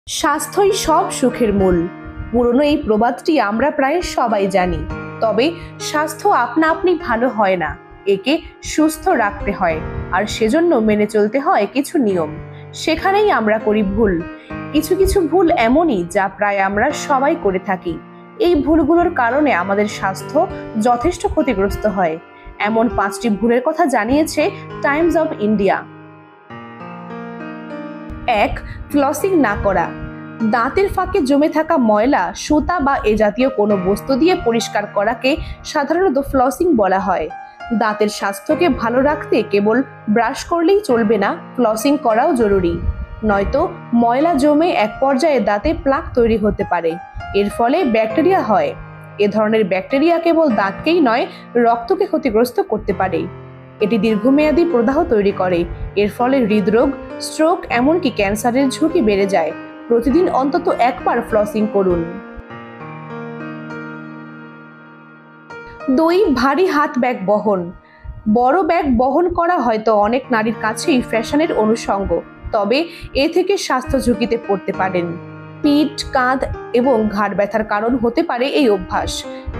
স্বাস্থ্যই সব সুখের মূল। পুরনো এই প্রবাদটি আমরা প্রায় সবাই জানি। তবে স্বাস্থ্য আপনা আপনি ভালো হয় না, একে সুস্থ রাখতে হয়, আর সেজন্য মেনে চলতে হয় কিছু নিয়ম। সেখানেই আমরা করি ভুল। কিছু কিছু ভুল এমনই যা প্রায় আমরা সবাই করে থাকি। এই ভুলগুলোর কারণে আমাদের স্বাস্থ্য যথেষ্ট ক্ষতিগ্রস্ত হয়। এমন 5টি ভুলের কথা জানিয়েছে টাইমস অফ ইন্ডিয়া। 1. ফ্লসিং না করা। দাঁতের ফাঁকে জমে থাকা ময়লা সুতা বা এ জাতীয় কোনো বস্তু দিয়ে পরিষ্কার করাকে সাধারণত ফ্লসিং বলা হয়। দাঁতের স্বাস্থ্যকে ভালো রাখতে কেবল ব্রাশ করলেই চলবে না, ফ্লসিং করাও জরুরি। নয়তো ময়লা জমে এক পর্যায়ে দাঁতে প্লাক তৈরি হতে পারে। এর ফলে ব্যাকটেরিয়া হয়। এ ধরনের ব্যাকটেরিয়া কেবল দাঁতকেই নয়, রক্তকে ক্ষতিগ্রস্ত করতে পারে। এটি দীর্ঘমেয়াদী প্রদাহ তৈরি করে। এর ফলে হৃদরোগ, স্ট্রোক, এমনকি ক্যান্সারের ঝুঁকি বেড়ে যায়। প্রতিদিন অন্তত একবার ফ্লসিং করুন। 2. ভারী হাত ব্যাগ বহন। বড় ব্যাগ বহন করা হয়তো অনেক নারীর কাছেই ফ্যাশনের অনুষঙ্গ, তবে এ থেকে স্বাস্থ্য ঝুঁকিতে পড়তে পারেন। পিঠ, কাঁধ এবং ঘাড় ব্যথার কারণ হতে পারে এই অভ্যাস।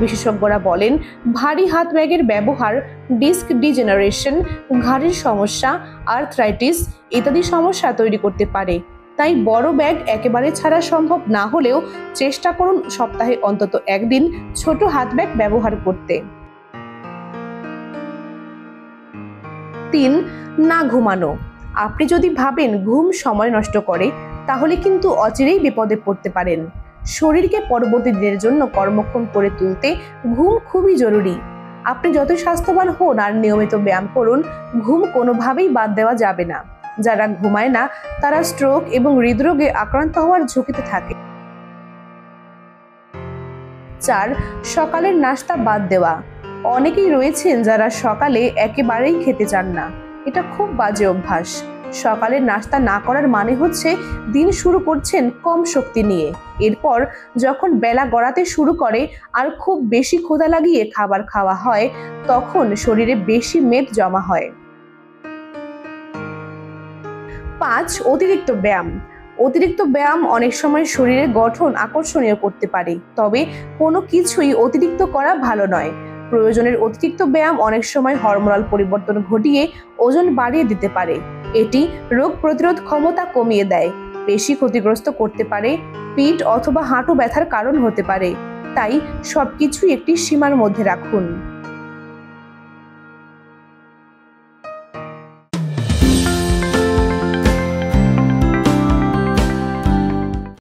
বিশেষজ্ঞরা বলেন, ভারী হাত ব্যাগের ব্যবহার ডিস্ক ডিজেনারেশন, ঘাড়ের সমস্যা, আর্থ্রাইটিস ইত্যাদি সমস্যা তৈরি করতে পারে। তাই বড় ব্যাগ একেবারে ছাড়া সম্ভব না হলেও চেষ্টা করুন সপ্তাহে অন্তত একদিন ছোট হাত ব্যাগ ব্যবহার করতে। 3. না ঘুমানো। আপনি যদি ভাবেন ঘুম সময় নষ্ট করে, তাহলে কিন্তু অচিরেই বিপদে পড়তে পারেন। শরীরকে পরবর্তী দিনের জন্য কর্মক্ষম করে তুলতে ঘুম খুবই জরুরি। আপনি যত স্বাস্থ্যবান হন আর নিয়মিত ব্যায়াম করুন, ঘুম কোনোভাবেই বাদ দেওয়া যাবে না। যারা ঘুমায় না তারা স্ট্রোক এবং হৃদরোগে আক্রান্ত হওয়ার ঝুঁকিতে থাকে। 4. সকালের নাস্তা বাদ দেওয়া। অনেকেই রয়েছেন যারা সকালে একেবারেই খেতে চান না। এটা খুব বাজে অভ্যাস। সকালের নাস্তা না করার মানে হচ্ছে দিন শুরু করছেন কম শক্তি নিয়ে। এরপর যখন বেলা গড়াতে শুরু করে আর খুব বেশি ক্ষুধা লাগিয়ে খাবার খাওয়া হয়, তখন শরীরে বেশি মেদ জমা হয়। 5. অতিরিক্ত ব্যায়াম। অতিরিক্ত ব্যায়াম অনেক সময় শরীরের গঠন আকর্ষণীয় করতে পারে, তবে কোনো কিছুই অতিরিক্ত করা ভালো নয়। প্রয়োজনের অতিরিক্ত ব্যায়াম অনেক সময় হরমোনাল পরিবর্তন ঘটিয়ে ওজন বাড়িয়ে দিতে পারে। এটি রোগ প্রতিরোধ ক্ষমতা কমিয়ে দেয়, পেশি ক্ষতিগ্রস্ত করতে পারে, পিঠ অথবা হাঁটু ব্যথার কারণ হতে পারে। তাই সবকিছুই একটি সীমার মধ্যে রাখুন।